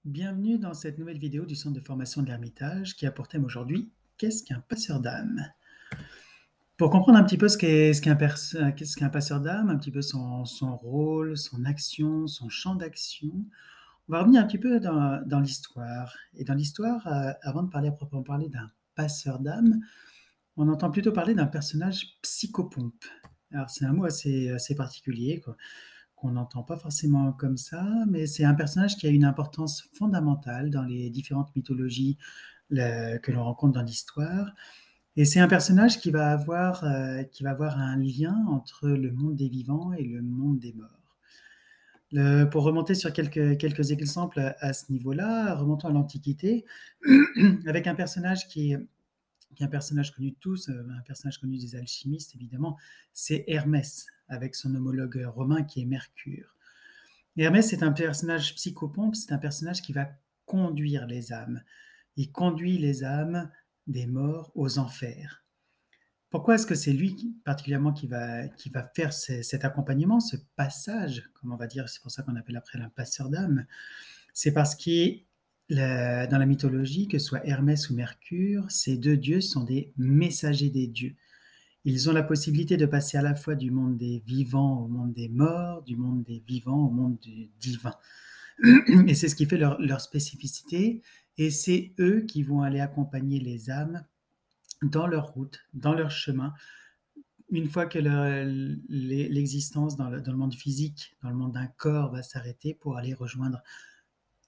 Bienvenue dans cette nouvelle vidéo du centre de formation de l'Ermitage qui a pour thème aujourd'hui qu'est-ce qu'un passeur d'âme? Pour comprendre un petit peu qu'est-ce qu'un passeur d'âme, un petit peu son rôle, son action, son champ d'action, on va revenir un petit peu dans l'histoire. Et dans l'histoire, avant de parler à proprement parler d'un passeur d'âme, on entend plutôt parler d'un personnage psychopompe. Alors c'est un mot assez particulier, quoi, qu'on n'entend pas forcément comme ça, mais c'est un personnage qui a une importance fondamentale dans les différentes mythologies que l'on rencontre dans l'histoire. Et c'est un personnage qui va avoir un lien entre le monde des vivants et le monde des morts. Pour remonter sur quelques exemples à ce niveau-là, remontons à l'Antiquité, avec qui est un personnage connu de tous, un personnage connu des alchimistes évidemment, c'est Hermès, avec son homologue romain qui est Mercure. Hermès est un personnage psychopompe, c'est un personnage qui va conduire les âmes. Il conduit les âmes des morts aux enfers. Pourquoi est-ce que c'est lui particulièrement qui va faire cet accompagnement, ce passage, comme on va dire, c'est pour ça qu'on appelle après un passeur d'âme? C'est parce que dans la mythologie, que ce soit Hermès ou Mercure, ces deux dieux sont des messagers des dieux. Ils ont la possibilité de passer à la fois du monde des vivants au monde des morts, du monde des vivants au monde du divin. Et c'est ce qui fait leur spécificité. Et c'est eux qui vont aller accompagner les âmes dans leur route, dans leur chemin, une fois que l'existence dans le monde physique, dans le monde d'un corps va s'arrêter pour aller rejoindre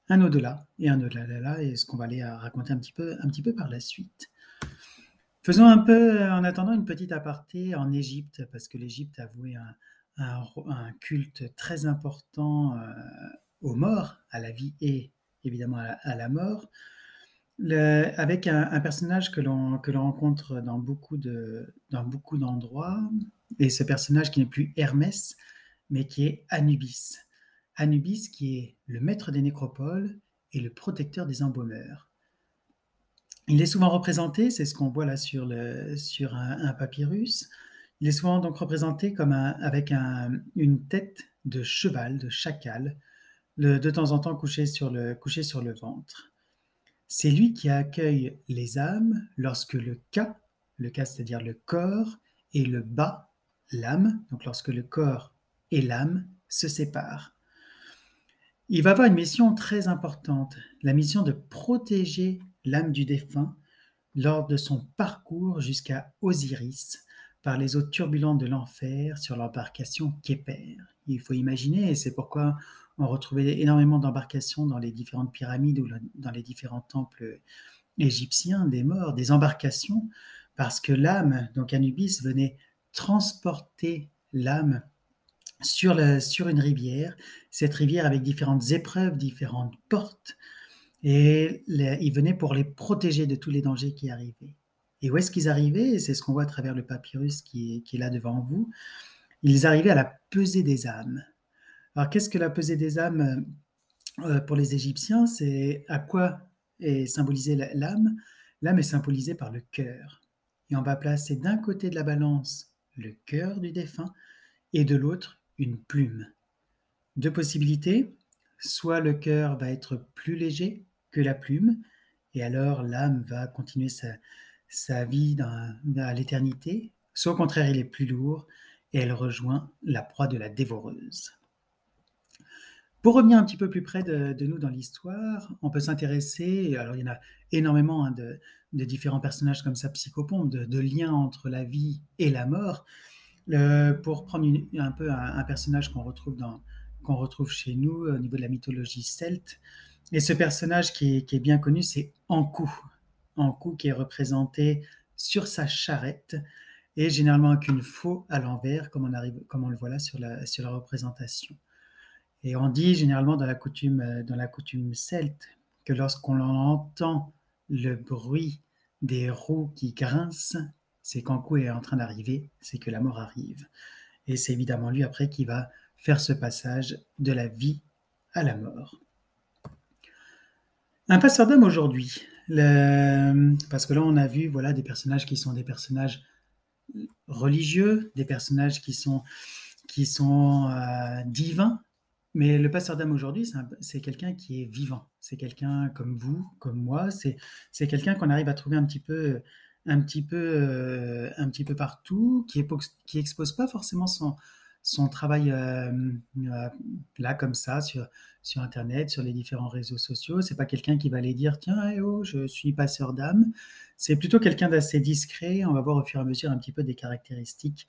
un au-delà et un au-delà, et ce qu'on va aller raconter un petit peu par la suite. Faisons un peu, en attendant, une petite aparté en Égypte, parce que l'Égypte a voué un culte très important aux morts, à la vie et évidemment à la mort, avec un personnage que l'on rencontre dans beaucoup d'endroits, et ce personnage qui n'est plus Hermès, mais qui est Anubis. Anubis qui est le maître des nécropoles et le protecteur des embaumeurs. Il est souvent représenté, c'est ce qu'on voit là sur un papyrus, il est souvent donc représenté comme avec une tête de cheval, de chacal, de temps en temps couché sur le ventre. C'est lui qui accueille les âmes lorsque le cas c'est-à-dire le corps, et le bas, l'âme, donc lorsque le corps et l'âme se séparent. Il va avoir une mission très importante, la mission de protéger l'âme du défunt lors de son parcours jusqu'à Osiris par les eaux turbulentes de l'enfer sur l'embarcation Képer. Il faut imaginer, et c'est pourquoi on retrouvait énormément d'embarcations dans les différentes pyramides ou dans les différents temples égyptiens des morts, des embarcations, parce que l'âme, donc Anubis, venait transporter l'âme sur une rivière, cette rivière avec différentes épreuves, différentes portes, et il venait pour les protéger de tous les dangers qui arrivaient. Et où est-ce qu'ils arrivaient? C'est ce qu'on voit à travers le papyrus qui est là devant vous. Ils arrivaient à la pesée des âmes. Alors, qu'est-ce que la pesée des âmes pour les Égyptiens? C'est à quoi est symbolisée l'âme? L'âme est symbolisée par le cœur. Et on va placer d'un côté de la balance le cœur du défunt et de l'autre une plume. Deux possibilités, soit le cœur va être plus léger que la plume, et alors l'âme va continuer sa vie à l'éternité, soit au contraire il est plus lourd et elle rejoint la proie de la dévoreuse. Pour revenir un petit peu plus près de nous dans l'histoire, on peut s'intéresser, alors il y en a énormément de différents personnages comme ça, psychopompes, de liens entre la vie et la mort. Pour prendre un peu un personnage qu'on retrouve chez nous au niveau de la mythologie celte, et ce personnage qui est bien connu, c'est Ankou. Ankou qui est représenté sur sa charrette, et généralement avec une faux à l'envers, comme on le voit là sur la représentation. Et on dit généralement dans la coutume celte que lorsqu'on entend le bruit des roues qui grincent, c'est qu'Ankou est en train d'arriver, c'est que la mort arrive. Et c'est évidemment lui après qui va faire ce passage de la vie à la mort. Un passeur d'âme aujourd'hui, parce que là on a vu des personnages qui sont des personnages religieux, des personnages qui sont divins, Mais le passeur d'âme aujourd'hui, c'est quelqu'un qui est vivant. C'est quelqu'un comme vous, comme moi. C'est quelqu'un qu'on arrive à trouver un petit peu partout, qui expose pas forcément son travail là comme ça sur Internet, sur les différents réseaux sociaux. C'est pas quelqu'un qui va aller dire tiens, oh, je suis passeur d'âme. C'est plutôt quelqu'un d'assez discret. On va voir au fur et à mesure un petit peu des caractéristiques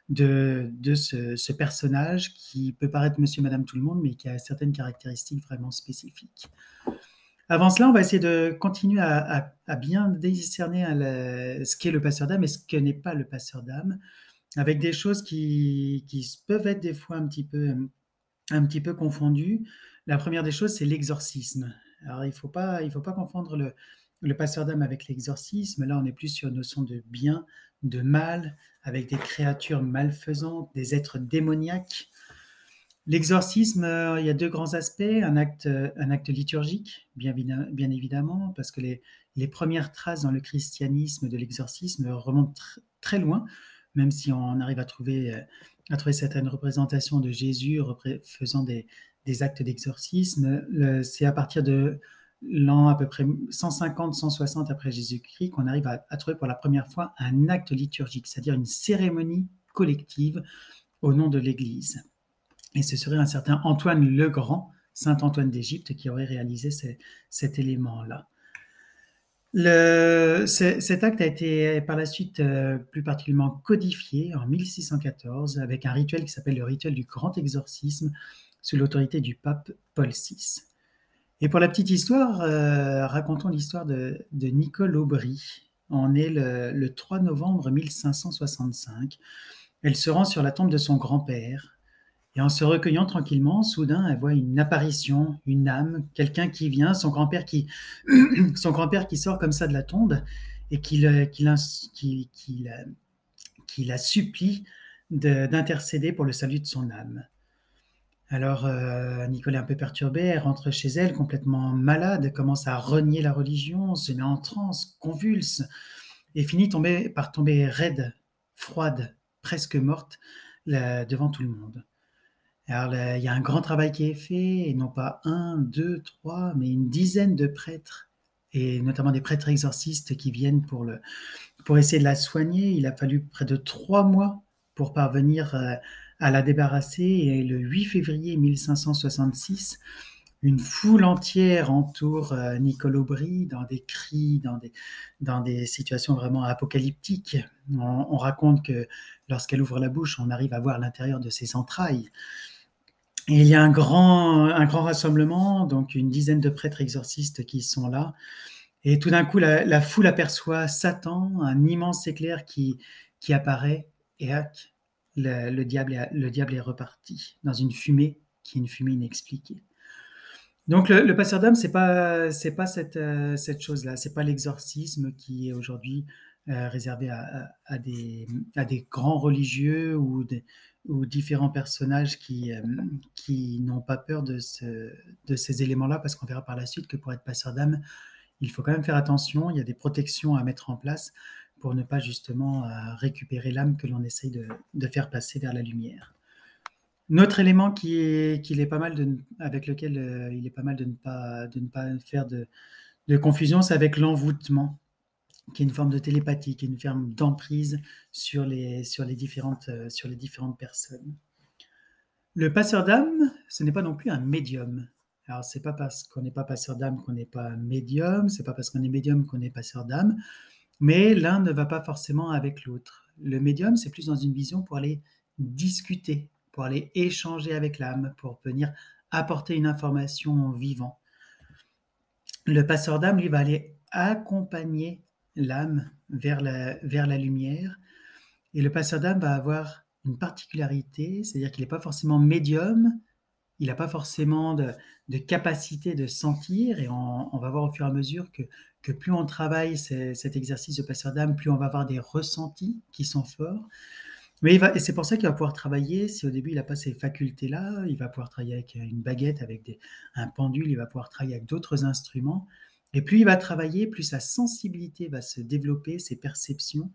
de ce personnage qui peut paraître monsieur, madame, tout le monde, mais qui a certaines caractéristiques vraiment spécifiques. Avant cela, on va essayer de continuer à bien discerner ce qu'est le passeur d'âme et ce que n'est pas le passeur d'âme, avec des choses qui peuvent être des fois un petit peu confondues. La première des choses, c'est l'exorcisme. Alors, il faut pas confondre le passeur d'âme avec l'exorcisme. Là, on est plus sur une notion de bien, de mal, avec des créatures malfaisantes, des êtres démoniaques. L'exorcisme, il y a deux grands aspects. Un acte liturgique, bien évidemment, parce que les premières traces dans le christianisme de l'exorcisme remontent très loin, même si on arrive à trouver certaines représentations de Jésus faisant des actes d'exorcisme. C'est à partir de l'an à peu près 150-160 après Jésus-Christ qu'on arrive à trouver pour la première fois un acte liturgique, c'est-à-dire une cérémonie collective au nom de l'Église. Et ce serait un certain Antoine le Grand, Saint Antoine d'Égypte, qui aurait réalisé cet élément-là. Cet acte a été par la suite plus particulièrement codifié en 1614 avec un rituel qui s'appelle le rituel du grand exorcisme sous l'autorité du pape Paul VI. Et pour la petite histoire, racontons l'histoire de Nicole Aubry. On est le 3 novembre 1565. Elle se rend sur la tombe de son grand-père. Et en se recueillant tranquillement, soudain, elle voit une apparition, une âme, quelqu'un qui vient, son grand-père qui, son grand-père qui sort comme ça de la tombe et qui la supplie d'intercéder pour le salut de son âme. Alors, Nicole est un peu perturbée, elle rentre chez elle complètement malade, commence à renier la religion, se met en transe, convulse, et finit par tomber raide, froide, presque morte, devant tout le monde. Alors, il y a un grand travail qui est fait, et non pas un, deux, trois, mais une dizaine de prêtres, et notamment des prêtres exorcistes qui viennent pour essayer de la soigner. Il a fallu près de 3 mois pour parvenir à la débarrasser, et le 8 février 1566, une foule entière entoure Nicole Aubry dans des cris, dans des situations vraiment apocalyptiques. On raconte que lorsqu'elle ouvre la bouche, on arrive à voir l'intérieur de ses entrailles. Et il y a un grand rassemblement, donc une dizaine de prêtres exorcistes qui sont là. Et tout d'un coup, la foule aperçoit Satan, un immense éclair qui apparaît, et hac, le diable est reparti dans une fumée qui est une fumée inexpliquée. Donc le passeur d'âme, c'est pas cette chose-là, c'est pas l'exorcisme qui est aujourd'hui réservé à des grands religieux ou différents personnages qui n'ont pas peur de ces éléments-là, parce qu'on verra par la suite que pour être passeur d'âme, il faut quand même faire attention, il y a des protections à mettre en place pour ne pas justement récupérer l'âme que l'on essaye de faire passer vers la lumière. Notre élément avec lequel il est pas mal de ne pas faire de confusion, c'est avec l'envoûtement, qui est une forme de télépathie, qui est une forme d'emprise sur les différentes personnes. Le passeur d'âme, ce n'est pas non plus un médium. Alors, c'est pas parce qu'on n'est pas passeur d'âme qu'on n'est pas médium, c'est pas parce qu'on est médium qu'on est passeur d'âme, mais l'un ne va pas forcément avec l'autre. Le médium, c'est plus dans une vision pour aller discuter, pour aller échanger avec l'âme, pour venir apporter une information vivant. Le passeur d'âme, lui, va aller accompagner l'âme vers la lumière, et le passeur d'âme va avoir une particularité, c'est-à-dire qu'il n'est pas forcément médium, il n'a pas forcément de capacité de sentir, et on va voir au fur et à mesure que plus on travaille cet exercice de passeur d'âme, plus on va avoir des ressentis qui sont forts. Mais et c'est pour ça qu'il va pouvoir travailler, si au début il n'a pas ces facultés-là, il va pouvoir travailler avec une baguette, avec un pendule, il va pouvoir travailler avec d'autres instruments. Et plus il va travailler, plus sa sensibilité va se développer, ses perceptions,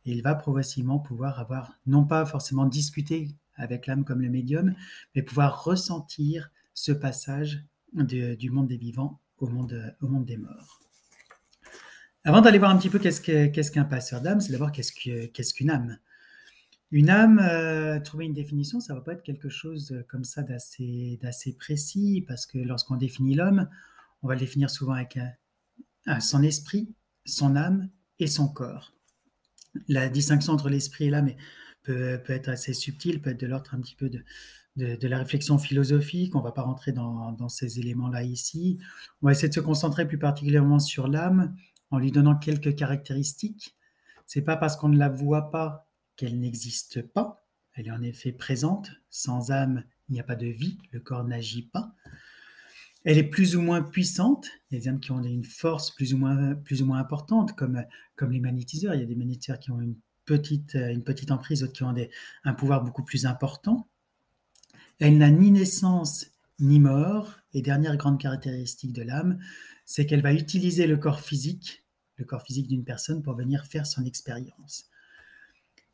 et il va progressivement pouvoir avoir, non pas forcément discuter avec l'âme comme le médium, mais pouvoir ressentir ce passage du monde des vivants au monde des morts. Avant d'aller voir un petit peu qu'est-ce qu'un passeur d'âme, c'est d'abord qu'est-ce qu'une âme. Une âme, trouver une définition, ça ne va pas être quelque chose comme ça d'assez précis, parce que lorsqu'on définit l'homme, on va le définir souvent avec son esprit, son âme et son corps. La distinction entre l'esprit et l'âme peut être assez subtile, peut être de l'ordre un petit peu de la réflexion philosophique. On ne va pas rentrer dans ces éléments-là ici. On va essayer de se concentrer plus particulièrement sur l'âme en lui donnant quelques caractéristiques. Ce n'est pas parce qu'on ne la voit pas qu'elle n'existe pas. Elle est en effet présente. Sans âme, il n'y a pas de vie. Le corps n'agit pas. Elle est plus ou moins puissante. Il y a des âmes qui ont une force plus ou moins importante, comme les magnétiseurs. Il y a des magnétiseurs qui ont une petite emprise, d'autres qui ont un pouvoir beaucoup plus important. Elle n'a ni naissance ni mort. Et dernière grande caractéristique de l'âme, c'est qu'elle va utiliser le corps physique d'une personne pour venir faire son expérience.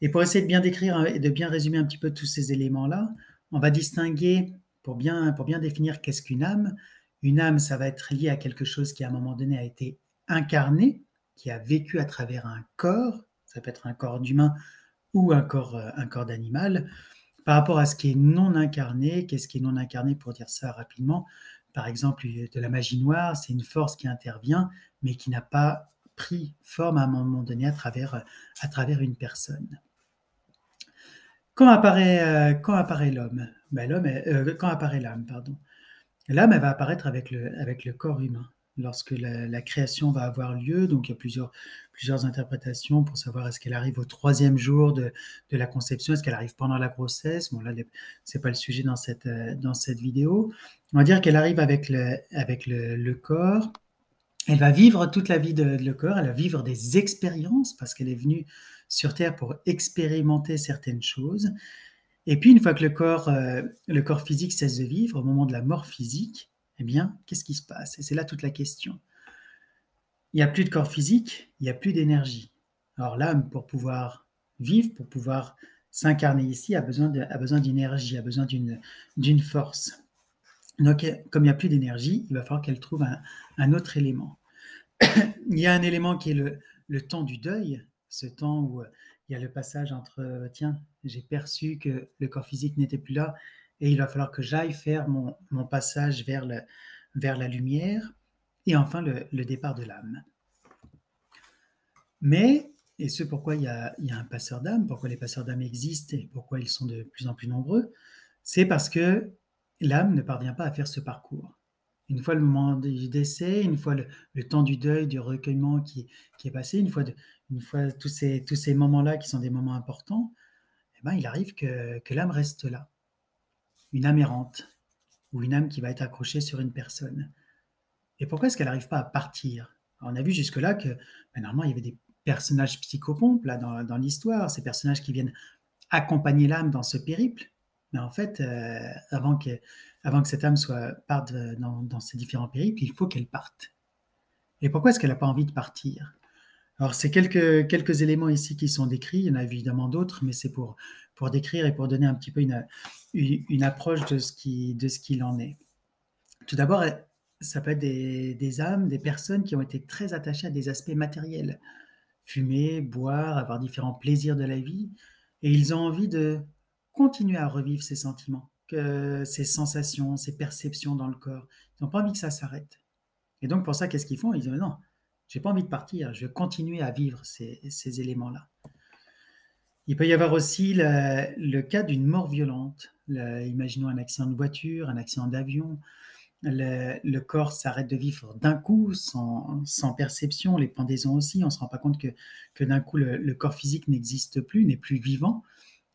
Et pour essayer de bien décrire et de bien résumer un petit peu tous ces éléments-là, on va distinguer, pour bien définir qu'est-ce qu'une âme. Une âme, ça va être lié à quelque chose qui, à un moment donné, a été incarné, qui a vécu à travers un corps. Ça peut être un corps d'humain ou un corps d'animal. Par rapport à ce qui est non incarné, qu'est-ce qui est non incarné, pour dire ça rapidement? Par exemple, de la magie noire, c'est une force qui intervient, mais qui n'a pas pris forme à un moment donné à travers une personne. Quand apparaît l'homme? Quand apparaît l'âme, pardon. L'âme, elle va apparaître avec le corps humain. Lorsque la création va avoir lieu, donc il y a plusieurs interprétations pour savoir est-ce qu'elle arrive au 3e jour de la conception, est-ce qu'elle arrive pendant la grossesse. Bon, là, c'est pas le sujet dans cette vidéo. On va dire qu'elle arrive avec le corps. Elle va vivre toute la vie de le corps, elle va vivre des expériences parce qu'elle est venue sur Terre pour expérimenter certaines choses. Et puis, une fois que le corps physique cesse de vivre, au moment de la mort physique, eh bien, qu'est-ce qui se passe? Et c'est là toute la question. Il n'y a plus de corps physique, il n'y a plus d'énergie. Alors l'âme, pour pouvoir vivre, pour pouvoir s'incarner ici, a besoin d'énergie, a besoin d'une force. Donc, comme il n'y a plus d'énergie, il va falloir qu'elle trouve un autre élément. Il y a un élément qui est le temps du deuil, ce temps où il y a le passage entre tiens, j'ai perçu que le corps physique n'était plus là et il va falloir que j'aille faire mon passage vers la lumière, et enfin le départ de l'âme. Mais, et ce pourquoi il y a un passeur d'âme, pourquoi les passeurs d'âme existent et pourquoi ils sont de plus en plus nombreux, c'est parce que l'âme ne parvient pas à faire ce parcours. Une fois le moment du décès, une fois le temps du deuil, du recueillement qui est passé, une fois tous ces moments-là qui sont des moments importants, eh ben, il arrive que l'âme reste là. Une âme errante, ou une âme qui va être accrochée sur une personne. Et pourquoi est-ce qu'elle n'arrive pas à partir? Alors, on a vu jusque-là que normalement, il y avait des personnages psychopompes là, dans l'histoire, ces personnages qui viennent accompagner l'âme dans ce périple. Mais en fait, avant que cette âme parte dans ces différents périples, il faut qu'elle parte. Et pourquoi est-ce qu'elle n'a pas envie de partir? Alors, c'est quelques éléments ici qui sont décrits. Il y en a évidemment d'autres, mais c'est pour décrire et pour donner un petit peu une approche de ce qu'il en est. Tout d'abord, ça peut être des âmes, des personnes qui ont été très attachées à des aspects matériels. Fumer, boire, avoir différents plaisirs de la vie. Et ils ont envie de continuer à revivre ces sentiments, ces sensations, ces perceptions dans le corps. Ils n'ont pas envie que ça s'arrête. Et donc, pour ça, qu'est-ce qu'ils font? Ils disent, non, j'ai pas envie de partir, je veux continuer à vivre ces éléments-là. Il peut y avoir aussi le cas d'une mort violente. Imaginons un accident de voiture, un accident d'avion. Le corps s'arrête de vivre d'un coup, sans perception, les pendaisons aussi. On ne se rend pas compte que d'un coup, le corps physique n'existe plus, n'est plus vivant.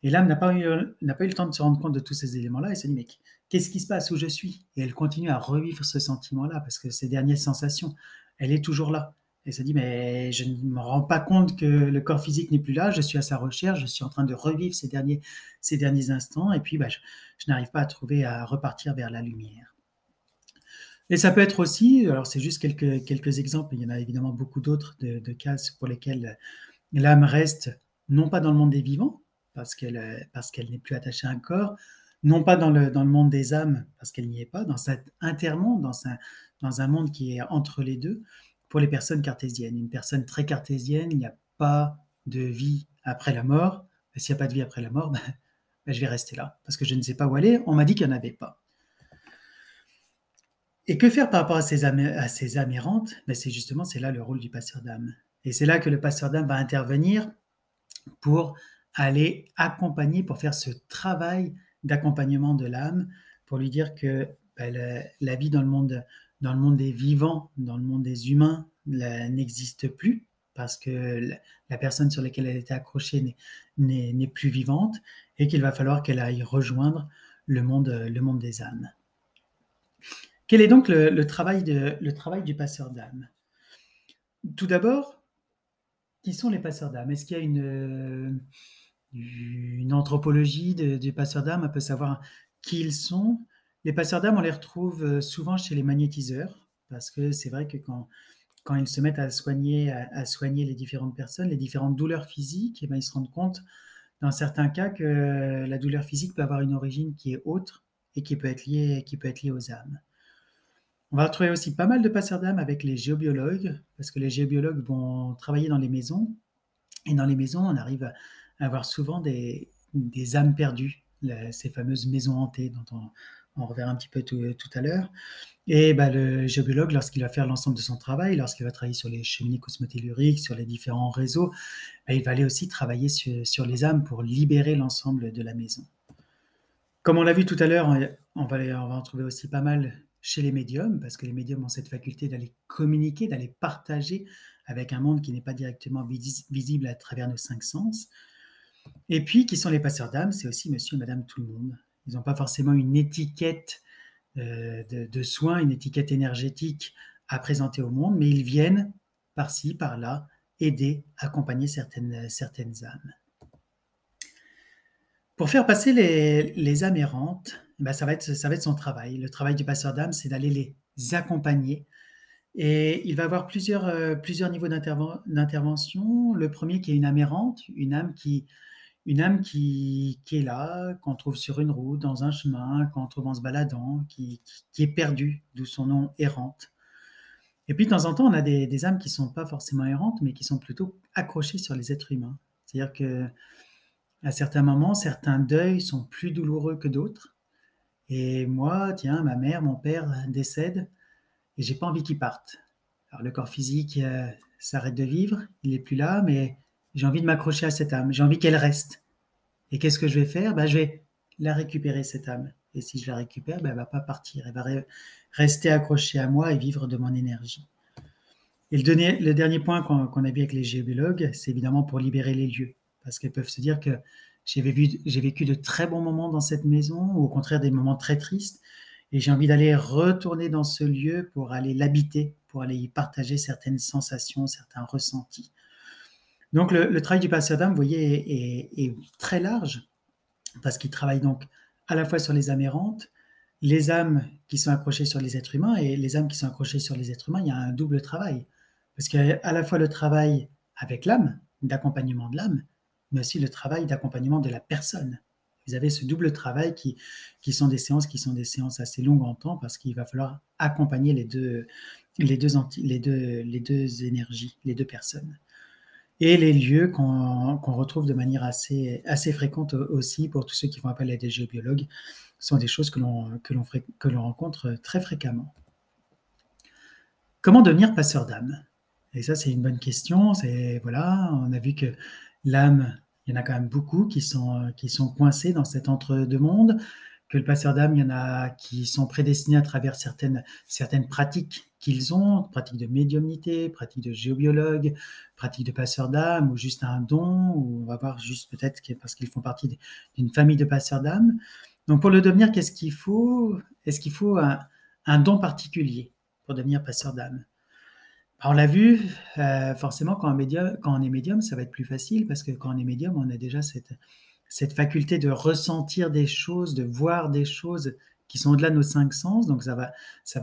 Et l'âme n'a pas eu le temps de se rendre compte de tous ces éléments-là et se dit, mais qu'est-ce qui se passe, où je suis? Et elle continue à revivre ce sentiment-là, parce que ces dernières sensations, elle est toujours là. Elle se dit, mais je ne me rends pas compte que le corps physique n'est plus là, je suis à sa recherche, je suis en train de revivre ces derniers instants, et puis je n'arrive pas à repartir vers la lumière. Et ça peut être aussi, alors c'est juste quelques exemples, il y en a évidemment beaucoup d'autres de cas pour lesquels l'âme reste, non pas dans le monde des vivants, parce qu'elle n'est plus attachée à un corps, non pas dans le monde des âmes, parce qu'elle n'y est pas, dans cet intermonde, dans un monde qui est entre les deux, pour les personnes cartésiennes. Une personne très cartésienne, il n'y a pas de vie après la mort. S'il n'y a pas de vie après la mort, je vais rester là, parce que je ne sais pas où aller. On m'a dit qu'il n'y en avait pas. Et que faire par rapport à ces âmes errantes? C'est justement, c'est là le rôle du passeur d'âme. Et c'est là que le passeur d'âme va intervenir pour aller accompagner, pour faire ce travail d'accompagnement de l'âme, pour lui dire que la vie dans le monde des vivants, dans le monde des humains, n'existe plus, parce que la personne sur laquelle elle était accrochée n'est plus vivante, et qu'il va falloir qu'elle aille rejoindre le monde des âmes. Quel est donc le travail du passeur d'âme? Tout d'abord, qui sont les passeurs d'âme? Est-ce qu'il y a une anthropologie du passeur d'âme? On peut savoir qui ils sont. Les passeurs d'âme, on les retrouve souvent chez les magnétiseurs, parce que c'est vrai que quand ils se mettent à soigner les différentes personnes, les différentes douleurs physiques, ils se rendent compte, dans certains cas, que la douleur physique peut avoir une origine qui est autre et qui peut être liée aux âmes. On va retrouver aussi pas mal de passeurs d'âme avec les géobiologues, parce que les géobiologues vont travailler dans les maisons, et dans les maisons, on arrive à avoir souvent des âmes perdues, ces fameuses maisons hantées dont on reverra un petit peu tout à l'heure. Et le géobiologue, lorsqu'il va faire l'ensemble de son travail, lorsqu'il va travailler sur les cheminées cosmotelluriques, sur les différents réseaux, il va aller aussi travailler sur les âmes pour libérer l'ensemble de la maison. Comme on l'a vu tout à l'heure, on va en trouver aussi pas mal chez les médiums, parce que les médiums ont cette faculté d'aller communiquer, d'aller partager avec un monde qui n'est pas directement visible à travers nos 5 sens. Et puis, qui sont les passeurs d'âme? C'est aussi monsieur et madame tout le monde. Ils n'ont pas forcément une étiquette de soins, une étiquette énergétique à présenter au monde, mais ils viennent par-ci, par-là, aider, accompagner certaines âmes. Pour faire passer les âmes errantes, ça va être son travail. Le travail du passeur d'âme, c'est d'aller les accompagner. Et il va avoir plusieurs niveaux d'intervention. Le premier qui est une âme errante, une âme qui est là, qu'on trouve sur une route, dans un chemin, qu'on trouve en se baladant, qui est perdue, d'où son nom errante. Et puis de temps en temps, on a des âmes qui ne sont pas forcément errantes, mais qui sont plutôt accrochées sur les êtres humains. C'est-à-dire que à certains moments, certains deuils sont plus douloureux que d'autres. Et moi, tiens, ma mère, mon père décèdent et j'ai pas envie qu'ils partent. Alors le corps physique s'arrête de vivre, il n'est plus là, mais j'ai envie de m'accrocher à cette âme, j'ai envie qu'elle reste. Et qu'est-ce que je vais faire? Je vais la récupérer, cette âme. Et si je la récupère, elle va pas partir, elle va rester accrochée à moi et vivre de mon énergie. Et le dernier point qu'on a vu avec les géobiologues, c'est évidemment pour libérer les lieux. Parce qu'elles peuvent se dire que j'ai vécu de très bons moments dans cette maison, ou au contraire des moments très tristes, et j'ai envie d'aller retourner dans ce lieu pour aller l'habiter, pour aller y partager certaines sensations, certains ressentis. Donc le travail du passeur d'âme, vous voyez, est très large, parce qu'il travaille donc à la fois sur les âmes errantes, les âmes qui sont accrochées sur les êtres humains, et les âmes qui sont accrochées sur les êtres humains, il y a un double travail. Parce qu'il y a à la fois le travail avec l'âme, d'accompagnement de l'âme, mais aussi le travail d'accompagnement de la personne. Vous avez ce double travail qui sont des séances assez longues en temps, parce qu'il va falloir accompagner les deux énergies, les deux personnes. Et les lieux qu'on retrouve de manière assez fréquente aussi, pour tous ceux qui font appel à des géobiologues, sont des choses que l'on rencontre très fréquemment. Comment devenir passeur d'âme? Et ça, c'est une bonne question. On a vu que l'âme, il y en a quand même beaucoup qui sont coincés dans cet entre-deux-mondes, que le passeur d'âme, il y en a qui sont prédestinés à travers certaines pratiques qu'ils ont, pratiques de médiumnité, pratiques de géobiologue, pratiques de passeur d'âme, ou juste un don, ou on va voir juste peut-être parce qu'ils font partie d'une famille de passeurs d'âme. Donc pour le devenir, qu'est-ce qu'il faut? Est-ce qu'il faut un don particulier pour devenir passeur d'âme? On l'a vu, forcément quand on est médium, ça va être plus facile, parce que quand on est médium, on a déjà cette faculté de ressentir des choses, de voir des choses qui sont au-delà de nos 5 sens, donc ça va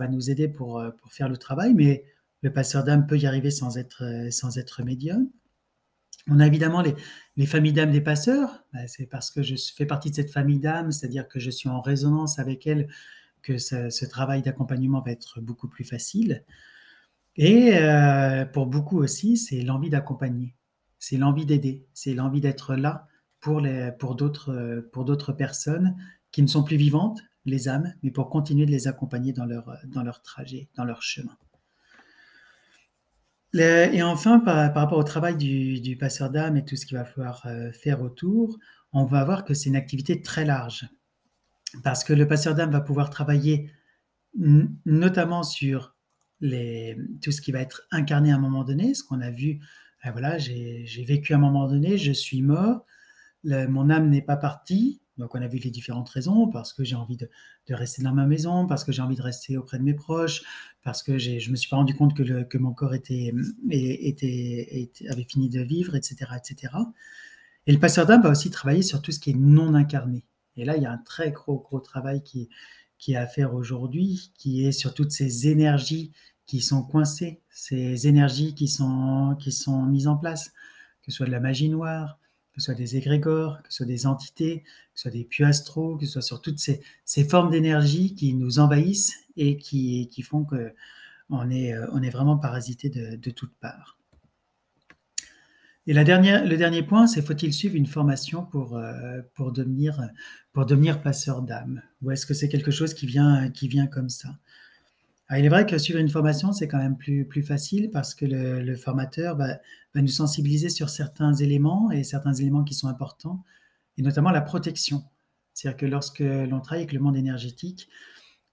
nous aider pour faire le travail, mais le passeur d'âme peut y arriver sans être médium. On a évidemment les familles d'âmes des passeurs. C'est parce que je fais partie de cette famille d'âmes, c'est-à-dire que je suis en résonance avec elles, que ce travail d'accompagnement va être beaucoup plus facile. Et pour beaucoup aussi, c'est l'envie d'accompagner, c'est l'envie d'aider, c'est l'envie d'être là pour d'autres personnes qui ne sont plus vivantes, les âmes, mais pour continuer de les accompagner dans leur trajet, dans leur chemin. Et enfin, par rapport au travail du passeur d'âme et tout ce qu'il va falloir faire autour, on va voir que c'est une activité très large. Parce que le passeur d'âme va pouvoir travailler notamment sur tout ce qui va être incarné à un moment donné, ce qu'on a vu, voilà, j'ai vécu à un moment donné, je suis mort, mon âme n'est pas partie, donc on a vu les différentes raisons, parce que j'ai envie de rester dans ma maison, parce que j'ai envie de rester auprès de mes proches, parce que je me suis pas rendu compte que mon corps avait fini de vivre, etc., etc. Et le passeur d'âme va aussi travailler sur tout ce qui est non incarné. Et là, il y a un très gros travail qui est à faire aujourd'hui, qui est sur toutes ces énergies qui sont coincées, ces énergies qui sont mises en place, que ce soit de la magie noire, que ce soit des égrégores, que ce soit des entités, que ce soit des puits astraux, que ce soit sur toutes ces formes d'énergie qui nous envahissent et qui font qu'on est vraiment parasité de toutes parts. Et le dernier point, c'est faut-il suivre une formation pour devenir passeur d'âme? Ou est-ce que c'est quelque chose qui vient comme ça? Alors, il est vrai que suivre une formation, c'est quand même plus facile parce que le formateur va nous sensibiliser sur certains éléments et certains éléments qui sont importants, et notamment la protection. C'est-à-dire que lorsque l'on travaille avec le monde énergétique,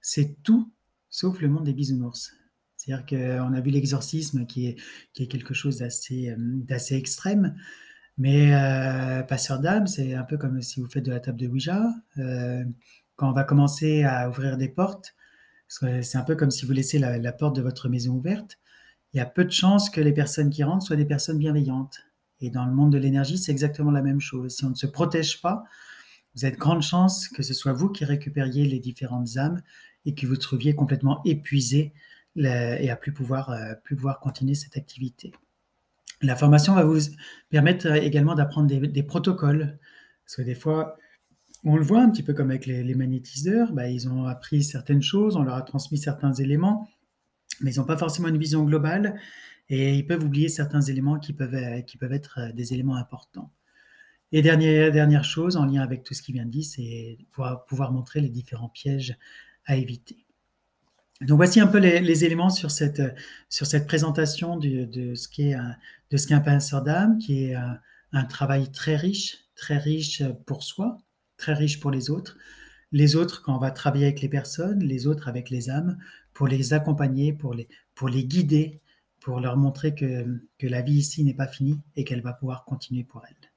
c'est tout sauf le monde des bisounours. C'est-à-dire qu'on a vu l'exorcisme qui est quelque chose d'assez extrême, mais passeur d'âme, c'est un peu comme si vous faites de la table de Ouija. Quand on va commencer à ouvrir des portes, c'est un peu comme si vous laissez la porte de votre maison ouverte. Il y a peu de chances que les personnes qui rentrent soient des personnes bienveillantes. Et dans le monde de l'énergie, c'est exactement la même chose. Si on ne se protège pas, vous avez de grandes chances que ce soit vous qui récupériez les différentes âmes et que vous trouviez complètement épuisé et à plus pouvoir continuer cette activité. La formation va vous permettre également d'apprendre des protocoles. Parce que des fois, on le voit un petit peu comme avec les magnétiseurs, ils ont appris certaines choses, on leur a transmis certains éléments, mais ils n'ont pas forcément une vision globale et ils peuvent oublier certains éléments qui peuvent être des éléments importants. Et dernière chose, en lien avec tout ce qui vient de dire, c'est pouvoir montrer les différents pièges à éviter. Donc voici un peu les éléments sur cette présentation de ce qu'est un passeur d'âme, qui est un travail très riche pour soi, très riche pour les autres quand on va travailler avec les personnes, les autres avec les âmes, pour les accompagner, pour les guider, pour leur montrer que la vie ici n'est pas finie et qu'elle va pouvoir continuer pour elles.